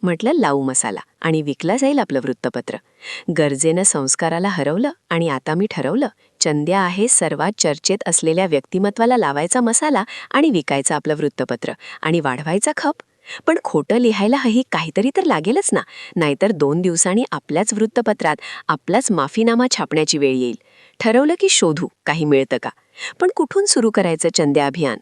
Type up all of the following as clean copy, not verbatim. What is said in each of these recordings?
म्हटलं लावू मसाला आणि विकला जाईल आपलं वृत्तपत्र. गरजेनं संस्काराला हरवलं आणि आता मी ठरवलं, चंद्या आहे सर्वात चर्चेत असलेल्या व्यक्तिमत्वाला लावायचा मसाला आणि विकायचं आपलं वृत्तपत्र आणि वाढवायचा खप. पण खोटं लिहायला ही काहीतरी तर लागेलच ना, नाहीतर 2 दिवसांनी आपल्याच वृत्तपत्रात आपलाच माफीनामा छापण्याची वेळ येईल. ठरवलं की शोधू काही मिळतं का. पण कुठून सुरू करायचं चंद्या अभियान?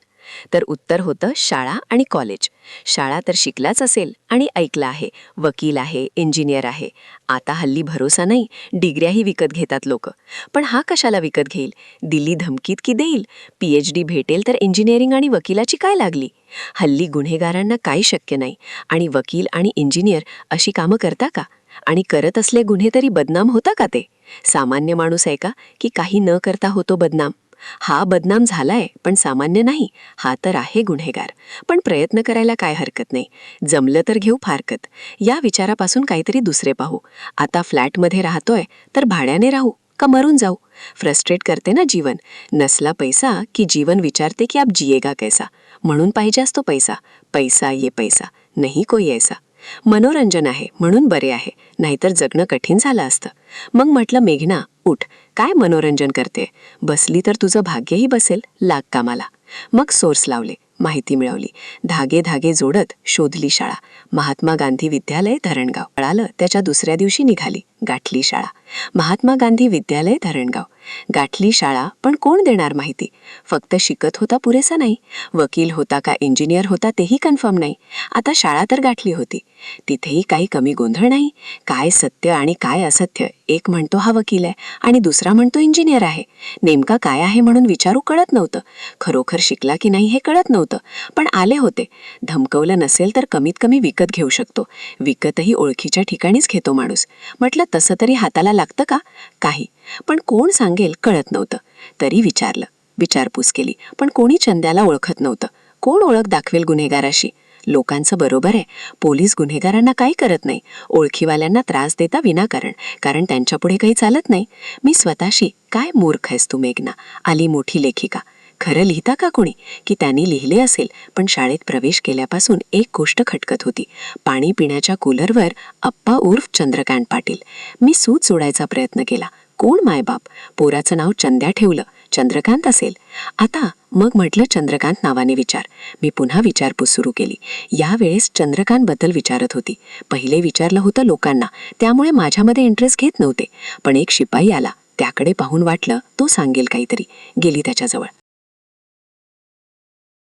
तर उत्तर होतं शाळा आणि कॉलेज. शाळा तर शिकलाच असेल आणि ऐकला आहे, वकील आहे, इंजिनियर आहे. आता हल्ली भरोसा नाही, डिग्र्याही विकत घेतात लोक. पण हा कशाला विकत घेईल? दिल्ली धमकीत की देईल? PhD भेटेल तर इंजिनिअरिंग आणि वकिलाची काय लागली? हल्ली गुन्हेगारांना काही शक्य नाही आणि वकील आणि इंजिनियर अशी कामं करता का? आणि करत असले गुन्हे तरी बदनाम होता का ते? सामान्य माणूस आहे का की काही न करता होतो बदनाम? हा बदनाम झालाय पण सामान्य नाही, हा तर आहे गुन्हेगार. पण प्रयत्न करायला काय हरकत नाही. जमलं तर घेऊ फारकत. या विचारापासून काहीतरी दुसरे पाहू. आता फ्लॅटमध्ये राहतोय तर भाड्याने राहू का मरून जाऊ? फ्रस्ट्रेट करते ना जीवन. नसला पैसा की जीवन विचारते की आप जिएगा कैसा. म्हणून पाहिजे असतो पैसा. पैसा ये पैसा नाही कोई ऐसा. मनोरंजन आहे म्हणून बरे आहे, नाहीतर जगणं कठीण झालं असतं. मग म्हटलं मेघना उठ, काय मनोरंजन करते? बसली तर तुझं भाग्यही बसेल, लाग कामाला. मग सोर्स लावले, माहिती मिळवली, धागे धागे जोडत शोधली शाळा. महात्मा गांधी विद्यालय धरणगाव. कळालं त्याच्या दुसऱ्या दिवशी निघाली, गाठली शाळा. महात्मा गांधी विद्यालय धरणगाव. गाठली शाळा, पण कोण देणार माहिती? फक्त शिकत होता पुरेसा नाही, वकील होता का इंजिनियर होता तेही कन्फर्म नाही. आता शाळा तर गाठली होती, तिथेही काही कमी गोंधळ नाही. काय सत्य आणि काय असत्य? एक म्हणतो हा वकील आहे आणि दुसरा म्हणतो इंजिनियर आहे. नेमका काय आहे म्हणून विचारू कळत नव्हतं. खरोखर शिकला की नाही हे कळत नव्हतं. पण आले होते. धमकवलं नसेल तर कमीत कमी विकत घेऊ शकतो. विकतही ओळखीच्या ठिकाणीच घेतो माणूस. म्हटलं तसं तरी हाताला लागतं का? काही. पण कोण सांगेल कळत नव्हतं. तरी विचारलं, विचारपूस केली, पण कोणी चंद्याला ओळखत नव्हतं. कोण ओळख दाखवेल गुन्हेगाराशी? लोकांचं बरोबर आहे, पोलीस गुन्हेगारांना काही करत नाही, ओळखीवाल्यांना त्रास देता विनाकारण, कारण त्यांच्यापुढे काही चालत नाही. मी स्वतःशी, काय मूर्ख आहेस तू मेघना, आली मोठी लेखिका. खरं लिहिता का कोणी? की त्यांनी लिहिले असेल, पण शाळेत प्रवेश केल्यापासून एक गोष्ट खटकत होती. पाणी पिण्याच्या कूलरवर अप्पा उर्फ चंद्रकांत पाटील. मी सूत सोडायचा प्रयत्न केला. कोण मायबाप? पोराचं नाव चंद्या ठेवलं, चंद्रकांत असेल. आता मग म्हटलं चंद्रकांत नावाने विचार. मी पुन्हा विचारपूस सुरू केली. यावेळेस चंद्रकांतबद्दल विचारत होती. पहिले विचारलं होतं लोकांना, त्यामुळे माझ्यामध्ये इंटरेस्ट घेत नव्हते. पण एक शिपाई आला, त्याकडे पाहून वाटलं तो सांगेल काहीतरी. गेली त्याच्याजवळ.